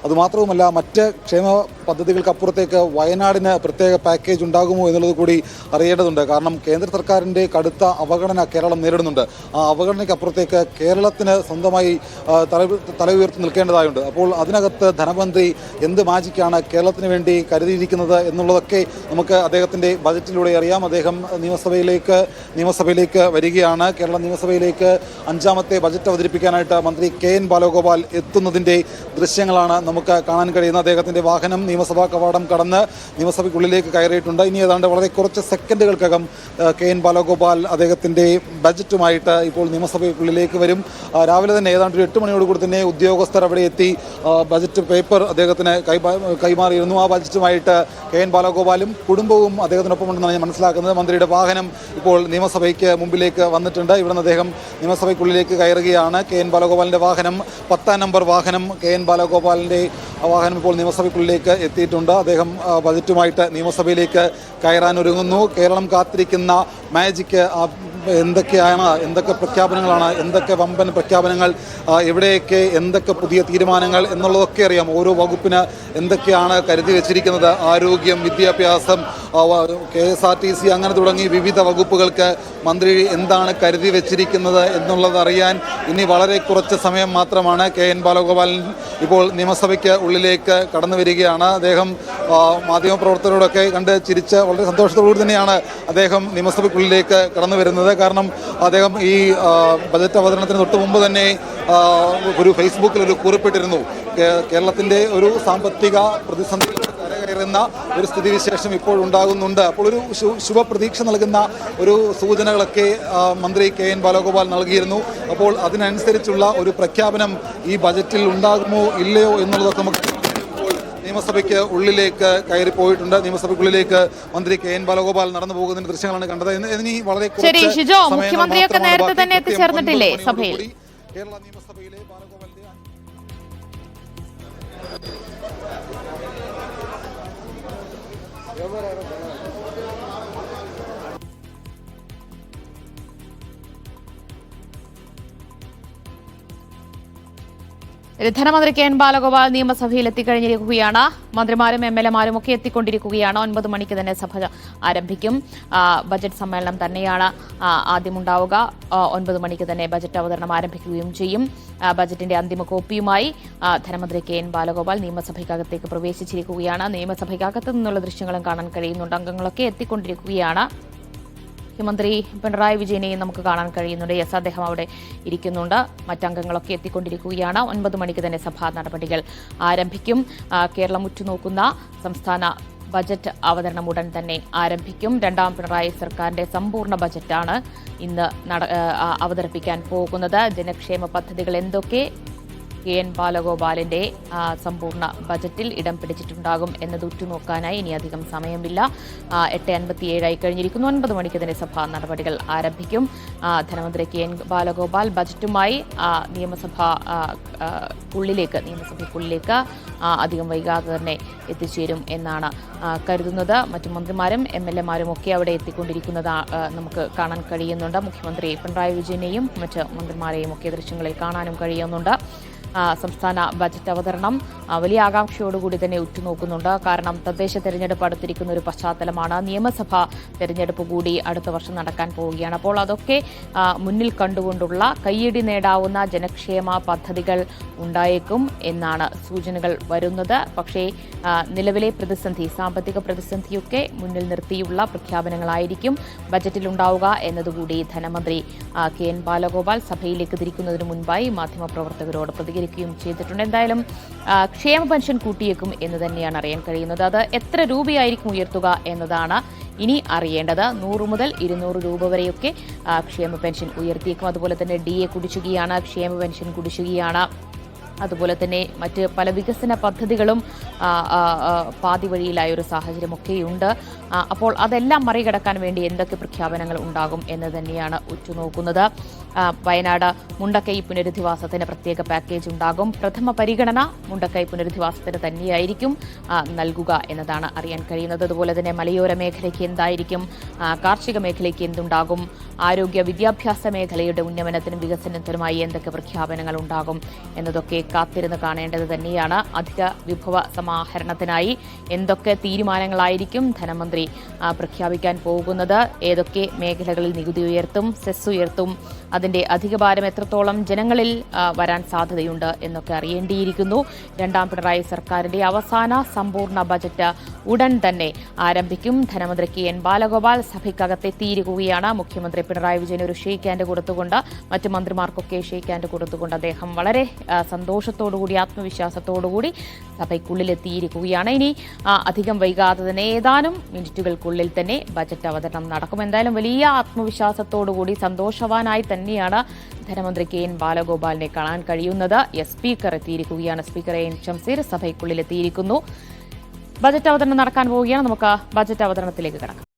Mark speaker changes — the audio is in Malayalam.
Speaker 1: അതുമാത്രവുമല്ല മറ്റ് ക്ഷേമ പദ്ധതികൾക്കപ്പുറത്തേക്ക് വയനാടിന് പ്രത്യേക പാക്കേജ് ഉണ്ടാകുമോ എന്നുള്ളത് കൂടി അറിയേണ്ടതുണ്ട്. കാരണം കേന്ദ്ര സർക്കാരിൻ്റെ കടുത്ത അവഗണന കേരളം നേരിടുന്നുണ്ട്. ആ അവഗണനയ്ക്കപ്പുറത്തേക്ക് കേരളത്തിന് സ്വന്തമായി തല ഉയർത്തി നിൽക്കേണ്ടതായുണ്ട്. അപ്പോൾ അതിനകത്ത് ധനമന്ത്രി എന്ത് മാജിക്കാണ് കേരളത്തിന് വേണ്ടി കരുതിയിരിക്കുന്നത് എന്നുള്ളതൊക്കെ നമുക്ക് അദ്ദേഹത്തിൻ്റെ ബജറ്റിലൂടെ അറിയാം. അദ്ദേഹം നിയമസഭയിലേക്ക് വരികയാണ്. കേരള നിയമസഭയിലേക്ക് 5ാമത്തെ ബജറ്റ് അവതരിപ്പിക്കാനായിട്ട് മന്ത്രി KN ബാലഗോപാൽ എത്തുന്നതിൻ്റെ ദൃശ്യങ്ങളാണ് നമുക്ക് കാണാൻ കഴിയുന്നത്. അദ്ദേഹത്തിൻ്റെ വാഹനം നിയമസഭാ കവാടം കടന്ന് നിയമസഭയ്ക്കുള്ളിലേക്ക് കയറിയിട്ടുണ്ട്. ഇനി ഏതാണ്ട് വളരെ കുറച്ച് സെക്കൻഡുകൾക്കകം KN ബാലഗോപാൽ അദ്ദേഹത്തിൻ്റെ ബജറ്റുമായിട്ട് ഇപ്പോൾ നിയമസഭയ്ക്കുള്ളിലേക്ക് വരും. രാവിലെ തന്നെ ഏതാണ്ട് ഒരു 8 മണിയോടുകൂടി തന്നെ ഉദ്യോഗസ്ഥർ അവിടെ എത്തി ബജറ്റ് പേപ്പർ അദ്ദേഹത്തിന് കൈമാറിയിരുന്നു. ആ ബജറ്റുമായിട്ട് KN ബാലഗോപാലും കുടുംബവും അദ്ദേഹത്തിനൊപ്പമുണ്ടെന്നാണ് ഞാൻ മനസ്സിലാക്കുന്നത്. മന്ത്രിയുടെ വാഹനം ഇപ്പോൾ നിയമസഭയ്ക്ക് മുമ്പിലേക്ക് വന്നിട്ടുണ്ട്. ഇവിടെ നിന്ന് അദ്ദേഹം നിയമസഭയ്ക്കുള്ളിലേക്ക് കയറുകയാണ്. KN ബാലഗോപാലിൻ്റെ വാഹനം 10ാം നമ്പർ വാഹനം KN ബാലഗോപാലിൻ്റെ വാഹനം ഇപ്പോൾ നിയമസഭയ്ക്കുള്ളിലേക്ക് എത്തിയിട്ടുണ്ട്. അദ്ദേഹം ബജറ്റുമായിട്ട് നിയമസഭയിലേക്ക് കയറാനൊരുങ്ങുന്നു. കേരളം കാത്തിരിക്കുന്ന മാജിക്ക് എന്തൊക്കെ പ്രഖ്യാപനങ്ങളാണ്, എന്തൊക്കെ വമ്പൻ പ്രഖ്യാപനങ്ങൾ, എവിടെയൊക്കെ എന്തൊക്കെ പുതിയ തീരുമാനങ്ങൾ എന്നുള്ളതൊക്കെ അറിയാം. ഓരോ വകുപ്പിന് എന്തൊക്കെയാണ് കരുതി വെച്ചിരിക്കുന്നത്. ആരോഗ്യം, വിദ്യാഭ്യാസം, KSRTC അങ്ങനെ തുടങ്ങി വിവിധ വകുപ്പുകൾക്ക് മന്ത്രി എന്താണ് കരുതി വെച്ചിരിക്കുന്നത് എന്നുള്ളത് അറിയാൻ ഇനി വളരെ കുറച്ച് സമയം മാത്രമാണ്. KN ബാലഗോപാലൻ ഇപ്പോൾ നിയമസഭയ്ക്ക് ഉള്ളിലേക്ക് കടന്നു വരികയാണ്. അദ്ദേഹം മാധ്യമപ്രവർത്തകരോടൊക്കെ കണ്ട് ചിരിച്ച് വളരെ സന്തോഷത്തോടുകൂടി തന്നെയാണ് അദ്ദേഹം നിയമസഭയ്ക്കുള്ളിലേക്ക് കടന്നു വരുന്നത്. കാരണം അദ്ദേഹം ഈ ബജറ്റ് അവതരണത്തിന് തൊട്ട് മുമ്പ് തന്നെ ഒരു ഫേസ്ബുക്കിൽ ഒരു കുറിപ്പിട്ടിരുന്നു. കേരളത്തിൻ്റെ ഒരു സാമ്പത്തിക പ്രതിസന്ധി കയറുന്ന ഒരു സ്ഥിതിവിശേഷം ഇപ്പോഴുണ്ടാകുന്നുണ്ട്. അപ്പോൾ ഒരു ശുഭപ്രതീക്ഷ നൽകുന്ന ഒരു സൂചനകളൊക്കെ മന്ത്രി KN ബാലഗോപാൽ നൽകിയിരുന്നു. അപ്പോൾ അതിനനുസരിച്ചുള്ള ഒരു പ്രഖ്യാപനം ഈ ബജറ്റിൽ ഉണ്ടാകുമോ ഇല്ലയോ എന്നുള്ളതൊക്കെ നമുക്ക് നിയമസഭയ്ക്ക് ഉള്ളിലേക്ക് കയറിപ്പോയിട്ടുണ്ട്. നിയമസഭയ്ക്കുള്ളിലേക്ക് മന്ത്രി KN ബാലഗോപാൽ നടന്നു പോകുന്നതിന്റെ ദൃശ്യങ്ങളാണ് കണ്ടത്. ഇനി വളരെ
Speaker 2: മുഖ്യമന്ത്രിയൊക്കെ നേരത്തെ തന്നെ എത്തിച്ചേർന്നിട്ടില്ലേ സഭയിൽ?
Speaker 1: കേരള നിയമസഭയിലെ ബാലഗോപാലിന്റെ
Speaker 2: ധനമന്ത്രി KN ബാലഗോപാൽ നിയമസഭയിൽ എത്തിക്കഴിഞ്ഞിരിക്കുകയാണ്. മന്ത്രിമാരും MLA-മാരും ഒക്കെ എത്തിക്കൊണ്ടിരിക്കുകയാണ്. 9 മണിക്ക് തന്നെ സഭ ആരംഭിക്കും. ബജറ്റ് സമ്മേളനം തന്നെയാണ് ആദ്യമുണ്ടാവുക. 9 മണിക്ക് തന്നെ ബജറ്റ് അവതരണം ആരംഭിക്കുകയും ചെയ്യും. ബജറ്റിന്റെ അന്തിമ കോപ്പിയുമായി ധനമന്ത്രി KN ബാലഗോപാൽ നിയമസഭയ്ക്കകത്തേക്ക് പ്രവേശിച്ചിരിക്കുകയാണ്. നിയമസഭയ്ക്കകത്ത് നിന്നുള്ള ദൃശ്യങ്ങളും കാണാൻ കഴിയുന്നുണ്ട്. അംഗങ്ങളൊക്കെ എത്തിക്കൊണ്ടിരിക്കുകയാണ്. മുഖ്യമന്ത്രി പിണറായി വിജയനെയും നമുക്ക് കാണാൻ കഴിയുന്നുണ്ട്. യെസ്, അദ്ദേഹം അവിടെ ഇരിക്കുന്നുണ്ട്. മറ്റംഗങ്ങളൊക്കെ എത്തിക്കൊണ്ടിരിക്കുകയാണ്. 9 മണിക്ക് തന്നെ സഭാ നടപടികൾ ആരംഭിക്കും. കേരളം ഉറ്റുനോക്കുന്ന സംസ്ഥാന ബജറ്റ് അവതരണം ഉടൻ തന്നെ ആരംഭിക്കും. 2ാം പിണറായി സർക്കാരിന്റെ സമ്പൂർണ്ണ ബജറ്റാണ് ഇന്ന് അവതരിപ്പിക്കാൻ പോകുന്നത്. ജനക്ഷേമ പദ്ധതികൾ എന്തൊക്കെ KN ബാലഗോപാലിന്റെ സമ്പൂർണ്ണ ബജറ്റിൽ ഇടം പിടിച്ചിട്ടുണ്ടാകും എന്നത് ഉറ്റുനോക്കാനായി ഇനി അധികം സമയമില്ല. 8:57 കഴിഞ്ഞിരിക്കുന്നു. 9 മണിക്ക് തന്നെ സഭാ നടപടികൾ ആരംഭിക്കും. ധനമന്ത്രി KN ബാലഗോപാൽ ബജറ്റുമായി നിയമസഭയ്ക്കുള്ളിലേക്ക് അധികം വൈകാതെ തന്നെ എത്തിച്ചേരും എന്നാണ് കരുതുന്നത്. മറ്റു മന്ത്രിമാരും MLA-മാരും ഒക്കെ അവിടെ എത്തിക്കൊണ്ടിരിക്കുന്നത് നമുക്ക് കാണാൻ കഴിയുന്നുണ്ട്. മുഖ്യമന്ത്രി പിണറായി വിജയനെയും മറ്റ് മന്ത്രിമാരെയും ഒക്കെ ദൃശ്യങ്ങളിൽ കാണാനും കഴിയുന്നുണ്ട്. സംസ്ഥാന ബജറ്റ് അവതരണം വലിയ ആകാംക്ഷയോടുകൂടി തന്നെ ഉറ്റുനോക്കുന്നുണ്ട്. കാരണം തദ്ദേശ തെരഞ്ഞെടുപ്പ് അടുത്തിരിക്കുന്ന ഒരു പശ്ചാത്തലമാണ്. നിയമസഭാ തെരഞ്ഞെടുപ്പ് കൂടി അടുത്ത വർഷം നടക്കാൻ പോവുകയാണ്. അപ്പോൾ അതൊക്കെ മുന്നിൽ കണ്ടുകൊണ്ടുള്ള കയ്യടി നേടാവുന്ന ജനക്ഷേമ പദ്ധതികൾ ഉണ്ടായേക്കും എന്നാണ് സൂചനകൾ വരുന്നത്. പക്ഷേ നിലവിലെ സാമ്പത്തിക പ്രതിസന്ധിയൊക്കെ മുന്നിൽ നിർത്തിയുള്ള പ്രഖ്യാപനങ്ങളായിരിക്കും ബജറ്റിലുണ്ടാവുക എന്നതുകൂടി ധനമന്ത്രി KN ബാലഗോപാൽ സഭയിലേക്ക് തിരിക്കുന്നതിന് മുൻപായി മാധ്യമപ്രവർത്തകരോട് പ്രതികരിക്കുകയും ചെയ്തിട്ടുണ്ട്. എന്തായാലും ക്ഷേമ പെൻഷൻ കൂട്ടിയേക്കും എന്ന് തന്നെയാണ് അറിയാൻ കഴിയുന്നത്. അത് എത്ര രൂപയായിരിക്കും ഉയർത്തുക എന്നതാണ് ഇനി അറിയേണ്ടത്. 100 മുതൽ 200 രൂപ വരെയൊക്കെ ക്ഷേമ പെൻഷൻ ഉയർത്തിയേക്കും. അതുപോലെ തന്നെ DA കുടിശ്ശികയാണ്, ക്ഷേമ പെൻഷൻ കുടിശ്ശികയാണ്. അതുപോലെ തന്നെ മറ്റ് പല വികസന പദ്ധതികളും പാതി വഴിയിലായ ഒരു സാഹചര്യമൊക്കെയുണ്ട്. അപ്പോൾ അതെല്ലാം മറികടക്കാൻ വേണ്ടി എന്തൊക്കെ പ്രഖ്യാപനങ്ങൾ ഉണ്ടാകും എന്ന് തന്നെയാണ് ഉറ്റുനോക്കുന്നത്. വയനാട് മുണ്ടക്കൈ പുനരധിവാസത്തിന് പ്രത്യേക പാക്കേജ് ഉണ്ടാകും. പ്രഥമ പരിഗണന മുണ്ടക്കൈ പുനരധിവാസത്തിന് തന്നെയായിരിക്കും നൽകുക എന്നതാണ് അറിയാൻ കഴിയുന്നത്. അതുപോലെ തന്നെ മലയോര മേഖലയ്ക്ക് എന്തായിരിക്കും, കാർഷിക മേഖലയ്ക്ക് എന്തുണ്ടാകും, ആരോഗ്യ വിദ്യാഭ്യാസ മേഖലയുടെ ഉന്നമനത്തിനും വികസനത്തിനുമായി എന്തൊക്കെ പ്രഖ്യാപനങ്ങൾ ഉണ്ടാകും എന്നതൊക്കെ കാത്തിരുന്ന് കാണേണ്ടത് തന്നെയാണ്. അധിക വിഭവ സമാഹരണത്തിനായി എന്തൊക്കെ തീരുമാനങ്ങളായിരിക്കും ധനമന്ത്രി പ്രഖ്യാപിക്കാൻ പോകുന്നത്, ഏതൊക്കെ മേഖലകളിൽ നികുതി ഉയർത്തും, സെസ് ഉയർത്തും, അതിന്റെ അധിക ഭാരം എത്രത്തോളം ജനങ്ങളിൽ വരാൻ സാധ്യതയുണ്ട് എന്നൊക്കെ അറിയേണ്ടിയിരിക്കുന്നു. രണ്ടാം പിണറായി സർക്കാരിന്റെ അവസാന സമ്പൂർണ്ണ ബജറ്റ് ഉടൻ തന്നെ ആരംഭിക്കും. ധനമന്ത്രി KN ബാലഗോപാൽ സഭയ്ക്കകത്തെത്തിയിരിക്കുകയാണ്. മുഖ്യമന്ത്രി പിണറായി വിജയൻ ഒരു ഷേക്ക് ഹാൻഡ് കൊടുത്തുകൊണ്ട്, മറ്റു മന്ത്രിമാർക്കൊക്കെ ഷേക്ക് ഹാൻഡ് കൊടുത്തുകൊണ്ട് അദ്ദേഹം വളരെ സന്തോഷത്തോടുകൂടി, ആത്മവിശ്വാസത്തോടുകൂടി സഭയ്ക്കുള്ളിലെത്തിയിരിക്കുകയാണ്. ഇനി അധികം വൈകാതെ തന്നെ ഏതാനും മിനിറ്റുകൾക്കുള്ളിൽ തന്നെ ബജറ്റ് അവതരണം നടക്കും. എന്തായാലും വലിയ ആത്മവിശ്വാസത്തോടുകൂടി സന്തോഷവാനായി തന്നെയാണ് ധനമന്ത്രി KN ബാലഗോപാലിനെ കാണാൻ കഴിയുന്നത്. സ്പീക്കർ എത്തിയിരിക്കുകയാണ്. സ്പീക്കർ AN ഷംസീർ സഭയ്ക്കുള്ളിലെത്തിയിരിക്കുന്നു. ബജറ്റ് അവതരണം നടക്കാൻ പോവുകയാണ്. നമുക്ക് ബജറ്റ് അവതരണത്തിലേക്ക് കടക്കാം.